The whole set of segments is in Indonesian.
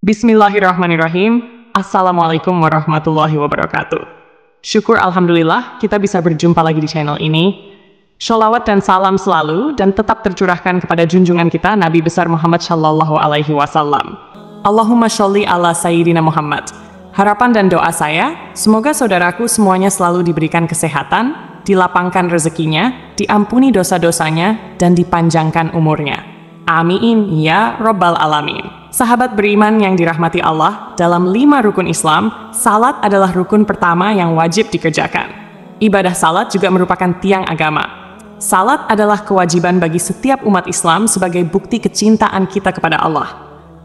Bismillahirrahmanirrahim. Assalamualaikum warahmatullahi wabarakatuh. Syukur Alhamdulillah kita bisa berjumpa lagi di channel ini. Sholawat dan salam selalu dan tetap tercurahkan kepada junjungan kita Nabi besar Muhammad Shallallahu Alaihi Wasallam. Allahumma sholli ala Sayyidina Muhammad. Harapan dan doa saya, semoga saudaraku semuanya selalu diberikan kesehatan, dilapangkan rezekinya, diampuni dosa-dosanya, dan dipanjangkan umurnya. Amin ya Rabbal Alamin. Sahabat beriman yang dirahmati Allah, dalam 5 rukun Islam, salat adalah rukun pertama yang wajib dikerjakan. Ibadah salat juga merupakan tiang agama. Salat adalah kewajiban bagi setiap umat Islam sebagai bukti kecintaan kita kepada Allah.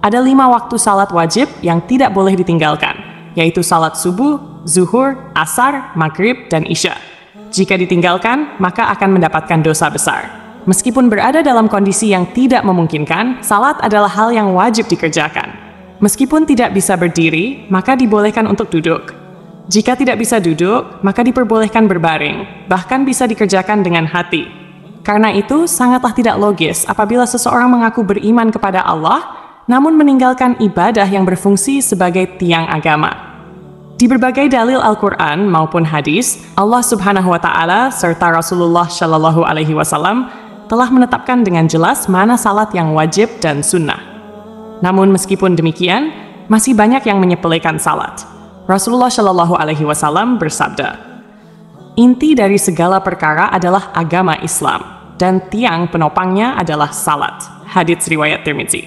Ada 5 waktu salat wajib yang tidak boleh ditinggalkan, yaitu salat subuh, zuhur, asar, maghrib, dan isya. Jika ditinggalkan, maka akan mendapatkan dosa besar. Meskipun berada dalam kondisi yang tidak memungkinkan, salat adalah hal yang wajib dikerjakan. Meskipun tidak bisa berdiri, maka dibolehkan untuk duduk. Jika tidak bisa duduk, maka diperbolehkan berbaring, bahkan bisa dikerjakan dengan hati. Karena itu, sangatlah tidak logis apabila seseorang mengaku beriman kepada Allah, namun meninggalkan ibadah yang berfungsi sebagai tiang agama. Di berbagai dalil Al-Quran maupun hadis, Allah Subhanahu wa Ta'ala serta Rasulullah Shallallahu Alaihi Wasallam telah menetapkan dengan jelas mana salat yang wajib dan sunnah. Namun meskipun demikian, masih banyak yang menyepelekan salat. Rasulullah Shallallahu Alaihi Wasallam bersabda, "Inti dari segala perkara adalah agama Islam, dan tiang penopangnya adalah salat." Hadits riwayat Tirmidzi.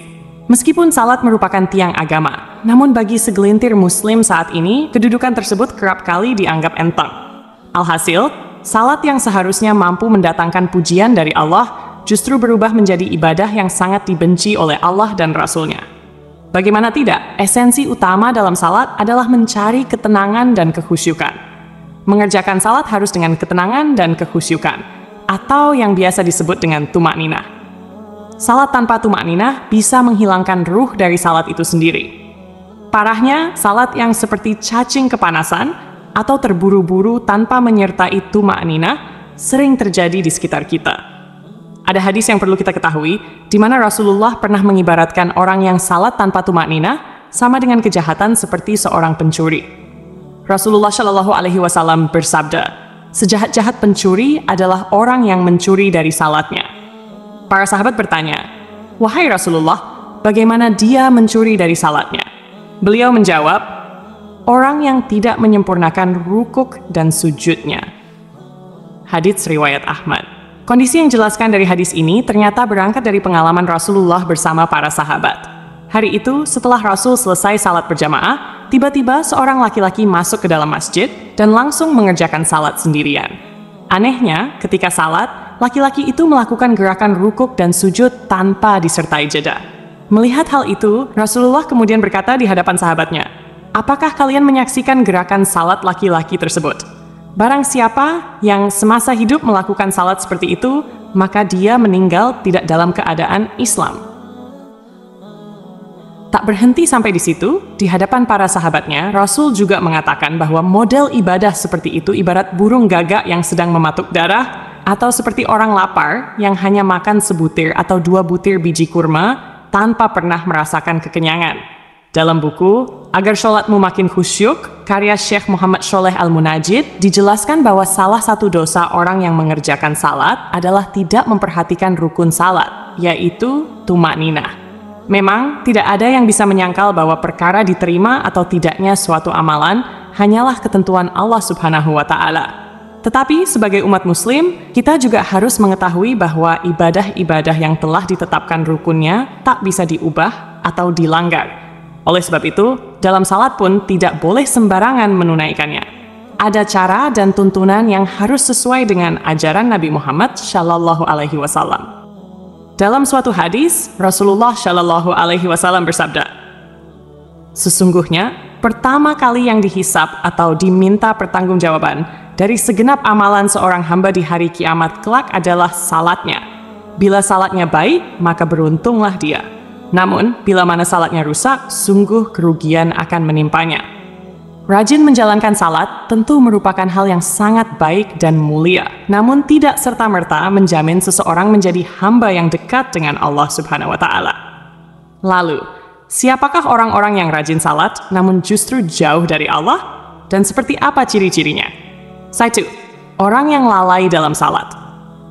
Meskipun salat merupakan tiang agama, namun bagi segelintir muslim saat ini, kedudukan tersebut kerap kali dianggap enteng. Alhasil, salat yang seharusnya mampu mendatangkan pujian dari Allah justru berubah menjadi ibadah yang sangat dibenci oleh Allah dan Rasul-Nya. Bagaimana tidak, esensi utama dalam salat adalah mencari ketenangan dan kekhusyukan. Mengerjakan salat harus dengan ketenangan dan kekhusyukan, atau yang biasa disebut dengan tumakninah. Salat tanpa tumakninah bisa menghilangkan ruh dari salat itu sendiri. Parahnya, salat yang seperti cacing kepanasan atau terburu-buru tanpa menyertai tumakninah sering terjadi di sekitar kita. Ada hadis yang perlu kita ketahui, di mana Rasulullah pernah mengibaratkan orang yang salat tanpa tumakninah sama dengan kejahatan seperti seorang pencuri. Rasulullah Shallallahu Alaihi Wasallam bersabda, "Sejahat-jahat pencuri adalah orang yang mencuri dari salatnya." Para sahabat bertanya, "Wahai Rasulullah, bagaimana dia mencuri dari salatnya?" Beliau menjawab, "Orang yang tidak menyempurnakan rukuk dan sujudnya." Hadits riwayat Ahmad. Kondisi yang dijelaskan dari hadis ini ternyata berangkat dari pengalaman Rasulullah bersama para sahabat. Hari itu, setelah Rasul selesai salat berjamaah, tiba-tiba seorang laki-laki masuk ke dalam masjid dan langsung mengerjakan salat sendirian. Anehnya, ketika salat, laki-laki itu melakukan gerakan rukuk dan sujud tanpa disertai jeda. Melihat hal itu, Rasulullah kemudian berkata di hadapan sahabatnya, "Apakah kalian menyaksikan gerakan salat laki-laki tersebut? Barang siapa yang semasa hidup melakukan salat seperti itu, maka dia meninggal tidak dalam keadaan Islam." Tak berhenti sampai di situ, di hadapan para sahabatnya, Rasul juga mengatakan bahwa model ibadah seperti itu ibarat burung gagak yang sedang mematuk darah, atau seperti orang lapar yang hanya makan sebutir atau 2 butir biji kurma tanpa pernah merasakan kekenyangan. Dalam buku Agar Sholatmu Makin Khusyuk, karya Syekh Muhammad Sholeh Al-Munajid, dijelaskan bahwa salah satu dosa orang yang mengerjakan salat adalah tidak memperhatikan rukun salat, yaitu tumakninah. Memang, tidak ada yang bisa menyangkal bahwa perkara diterima atau tidaknya suatu amalan hanyalah ketentuan Allah Subhanahu wa Ta'ala. Tetapi, sebagai umat muslim, kita juga harus mengetahui bahwa ibadah-ibadah yang telah ditetapkan rukunnya tak bisa diubah atau dilanggar. Oleh sebab itu, dalam salat pun tidak boleh sembarangan menunaikannya. Ada cara dan tuntunan yang harus sesuai dengan ajaran Nabi Muhammad Shallallahu Alaihi Wasallam. Dalam suatu hadis, Rasulullah Shallallahu Alaihi Wasallam bersabda, "Sesungguhnya, pertama kali yang dihisab atau diminta pertanggungjawaban dari segenap amalan seorang hamba di hari kiamat kelak adalah salatnya. Bila salatnya baik, maka beruntunglah dia. Namun, bila mana salatnya rusak, sungguh kerugian akan menimpanya." Rajin menjalankan salat tentu merupakan hal yang sangat baik dan mulia, namun tidak serta-merta menjamin seseorang menjadi hamba yang dekat dengan Allah Subhanahu wa Ta'ala. Lalu, Siapakah orang-orang yang rajin salat, namun justru jauh dari Allah? Dan seperti apa ciri-cirinya? 1. Orang yang lalai dalam salat.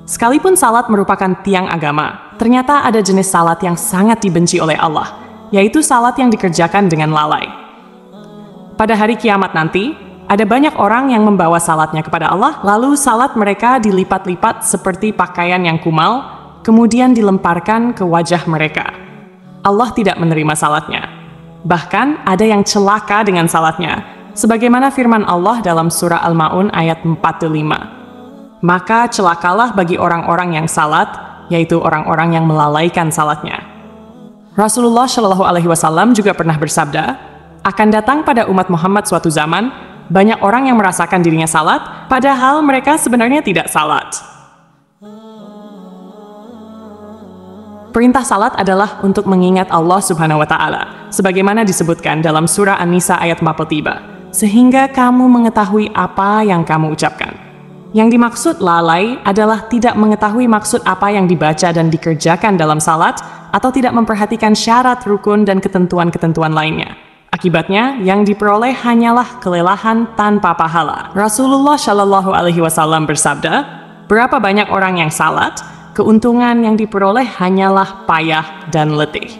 Sekalipun salat merupakan tiang agama, ternyata ada jenis salat yang sangat dibenci oleh Allah, yaitu salat yang dikerjakan dengan lalai. Pada hari kiamat nanti, ada banyak orang yang membawa salatnya kepada Allah, lalu salat mereka dilipat-lipat seperti pakaian yang kumal, kemudian dilemparkan ke wajah mereka. Allah tidak menerima salatnya. Bahkan ada yang celaka dengan salatnya, sebagaimana firman Allah dalam surah Al-Ma'un ayat 45. Maka celakalah bagi orang-orang yang salat, yaitu orang-orang yang melalaikan salatnya. Rasulullah Shallallahu Alaihi Wasallam juga pernah bersabda, akan datang pada umat Muhammad suatu zaman, banyak orang yang merasakan dirinya salat, padahal mereka sebenarnya tidak salat. Perintah salat adalah untuk mengingat Allah Subhanahu wa Ta'ala, sebagaimana disebutkan dalam surah An-Nisa ayat 43, sehingga kamu mengetahui apa yang kamu ucapkan. Yang dimaksud lalai adalah tidak mengetahui maksud apa yang dibaca dan dikerjakan dalam salat, atau tidak memperhatikan syarat, rukun, dan ketentuan-ketentuan lainnya. Akibatnya, yang diperoleh hanyalah kelelahan tanpa pahala. Rasulullah Shallallahu Alaihi Wasallam bersabda, berapa banyak orang yang salat, keuntungan yang diperoleh hanyalah payah dan letih.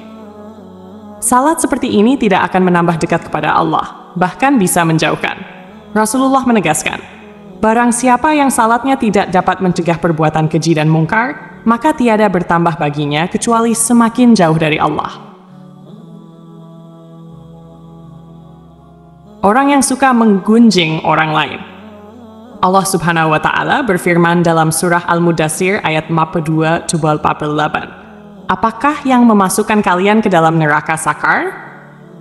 Salat seperti ini tidak akan menambah dekat kepada Allah, bahkan bisa menjauhkan. Rasulullah menegaskan, barang siapa yang salatnya tidak dapat mencegah perbuatan keji dan mungkar, maka tiada bertambah baginya kecuali semakin jauh dari Allah. Orang yang suka menggunjing orang lain. Allah Subhanahu wa Ta'ala berfirman dalam surah Al-Mudaththir ayat 42-48. Apakah yang memasukkan kalian ke dalam neraka sakar?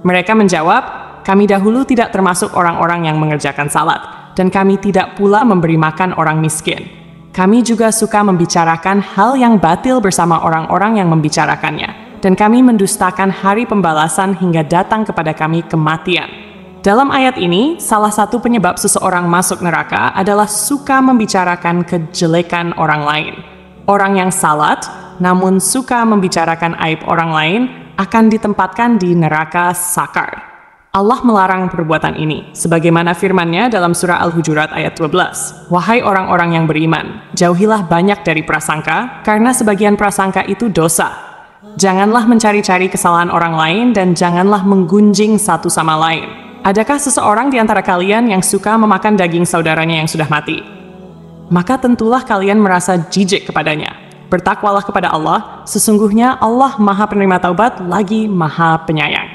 Mereka menjawab, kami dahulu tidak termasuk orang-orang yang mengerjakan salat, dan kami tidak pula memberi makan orang miskin. Kami juga suka membicarakan hal yang batil bersama orang-orang yang membicarakannya, dan kami mendustakan hari pembalasan hingga datang kepada kami kematian. Dalam ayat ini, salah satu penyebab seseorang masuk neraka adalah suka membicarakan kejelekan orang lain. Orang yang salat, namun suka membicarakan aib orang lain, akan ditempatkan di neraka sakar. Allah melarang perbuatan ini, sebagaimana firman-Nya dalam surah Al-Hujurat ayat 12. Wahai orang-orang yang beriman, jauhilah banyak dari prasangka, karena sebagian prasangka itu dosa. Janganlah mencari-cari kesalahan orang lain, dan janganlah menggunjing satu sama lain. Adakah seseorang di antara kalian yang suka memakan daging saudaranya yang sudah mati? Maka tentulah kalian merasa jijik kepadanya. Bertakwalah kepada Allah, sesungguhnya Allah Maha Penerima Taubat lagi Maha Penyayang.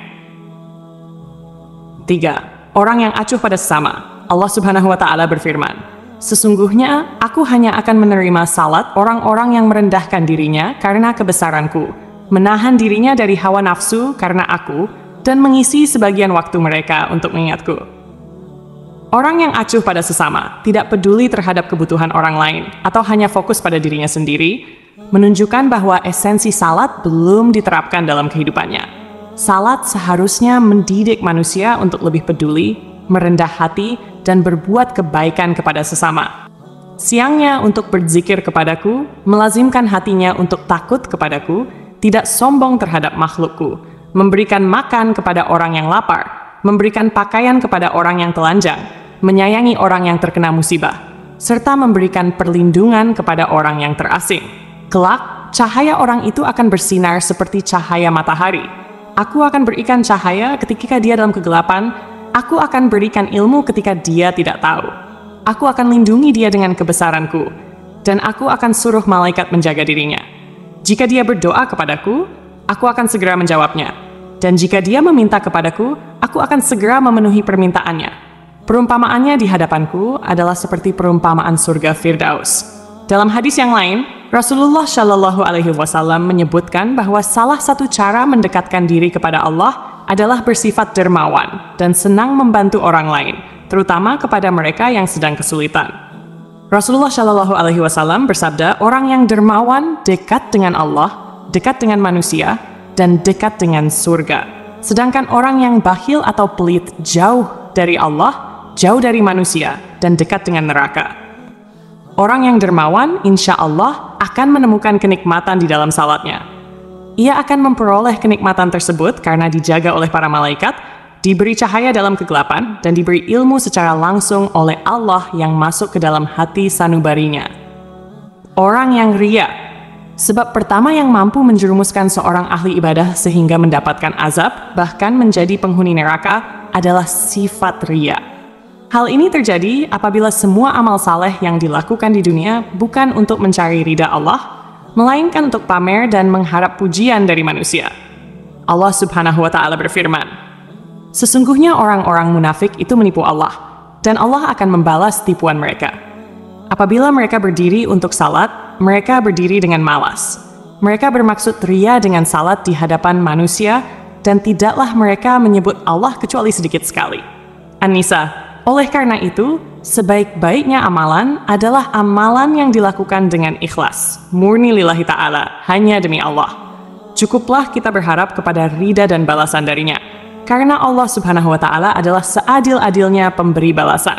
3. Orang yang acuh pada sesama. Allah Subhanahu wa Ta'ala berfirman, sesungguhnya aku hanya akan menerima salat orang-orang yang merendahkan dirinya karena kebesaranku, menahan dirinya dari hawa nafsu karena aku, dan mengisi sebagian waktu mereka untuk mengingatku. Orang yang acuh pada sesama, tidak peduli terhadap kebutuhan orang lain, atau hanya fokus pada dirinya sendiri, menunjukkan bahwa esensi salat belum diterapkan dalam kehidupannya. Salat seharusnya mendidik manusia untuk lebih peduli, merendah hati, dan berbuat kebaikan kepada sesama. Siangnya untuk berzikir kepadaku, melazimkan hatinya untuk takut kepadaku, tidak sombong terhadap makhlukku, memberikan makan kepada orang yang lapar, memberikan pakaian kepada orang yang telanjang, menyayangi orang yang terkena musibah, serta memberikan perlindungan kepada orang yang terasing. Kelak, cahaya orang itu akan bersinar seperti cahaya matahari. Aku akan berikan cahaya ketika dia dalam kegelapan, aku akan berikan ilmu ketika dia tidak tahu. Aku akan lindungi dia dengan kebesaranku, dan aku akan suruh malaikat menjaga dirinya. Jika dia berdoa kepadaku, aku akan segera menjawabnya. Dan jika dia meminta kepadaku, aku akan segera memenuhi permintaannya. Perumpamaannya di hadapanku adalah seperti perumpamaan surga Firdaus. Dalam hadis yang lain, Rasulullah Shallallahu Alaihi Wasallam menyebutkan bahwa salah satu cara mendekatkan diri kepada Allah adalah bersifat dermawan dan senang membantu orang lain, terutama kepada mereka yang sedang kesulitan. Rasulullah Shallallahu Alaihi Wasallam bersabda, orang yang dermawan dekat dengan Allah, dekat dengan manusia, dan dekat dengan surga. Sedangkan orang yang bakhil atau pelit jauh dari Allah, jauh dari manusia, dan dekat dengan neraka. Orang yang dermawan, insya Allah, akan menemukan kenikmatan di dalam salatnya. Ia akan memperoleh kenikmatan tersebut karena dijaga oleh para malaikat, diberi cahaya dalam kegelapan, dan diberi ilmu secara langsung oleh Allah yang masuk ke dalam hati sanubarinya. Orang yang ria. Sebab pertama yang mampu menjerumuskan seorang ahli ibadah sehingga mendapatkan azab, bahkan menjadi penghuni neraka, adalah sifat ria. Hal ini terjadi apabila semua amal saleh yang dilakukan di dunia bukan untuk mencari ridha Allah, melainkan untuk pamer dan mengharap pujian dari manusia. Allah Subhanahu wa Ta'ala berfirman, "Sesungguhnya orang-orang munafik itu menipu Allah, dan Allah akan membalas tipuan mereka. Apabila mereka berdiri untuk salat, mereka berdiri dengan malas. Mereka bermaksud ria dengan salat di hadapan manusia, dan tidaklah mereka menyebut Allah kecuali sedikit sekali." An-Nisa. Oleh karena itu, sebaik-baiknya amalan adalah amalan yang dilakukan dengan ikhlas, murni lillahi ta'ala, hanya demi Allah. Cukuplah kita berharap kepada ridha dan balasan darinya, karena Allah Subhanahu wa Ta'ala adalah seadil-adilnya pemberi balasan.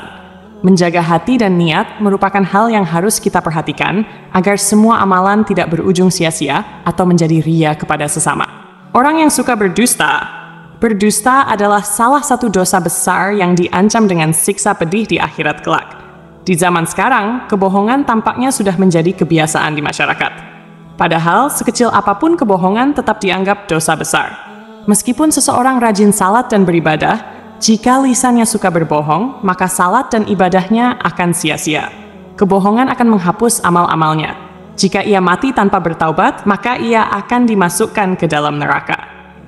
Menjaga hati dan niat merupakan hal yang harus kita perhatikan agar semua amalan tidak berujung sia-sia atau menjadi ria kepada sesama. Orang yang suka berdusta adalah salah satu dosa besar yang diancam dengan siksa pedih di akhirat kelak. Di zaman sekarang, kebohongan tampaknya sudah menjadi kebiasaan di masyarakat. Padahal, sekecil apapun kebohongan tetap dianggap dosa besar. Meskipun seseorang rajin salat dan beribadah, jika lisannya suka berbohong, maka salat dan ibadahnya akan sia-sia. Kebohongan akan menghapus amal-amalnya. Jika ia mati tanpa bertaubat, maka ia akan dimasukkan ke dalam neraka.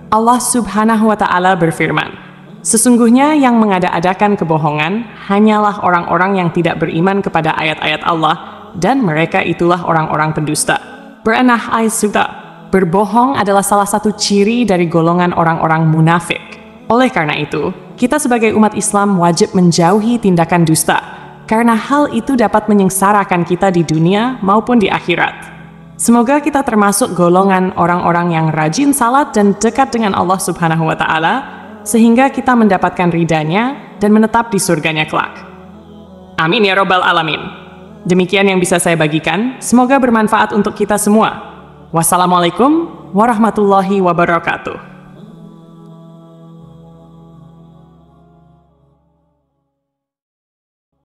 Allah Subhanahu wa Ta'ala berfirman, "Sesungguhnya yang mengada-adakan kebohongan hanyalah orang-orang yang tidak beriman kepada ayat-ayat Allah, dan mereka itulah orang-orang pendusta." Berenah Aisuta, berbohong adalah salah satu ciri dari golongan orang-orang munafik. Oleh karena itu, kita sebagai umat Islam wajib menjauhi tindakan dusta, karena hal itu dapat menyengsarakan kita di dunia maupun di akhirat. Semoga kita termasuk golongan orang-orang yang rajin salat dan dekat dengan Allah Subhanahu wa Ta'ala, sehingga kita mendapatkan ridhanya dan menetap di surganya kelak. Amin ya Rabbal Alamin. Demikian yang bisa saya bagikan, semoga bermanfaat untuk kita semua. Wassalamualaikum warahmatullahi wabarakatuh.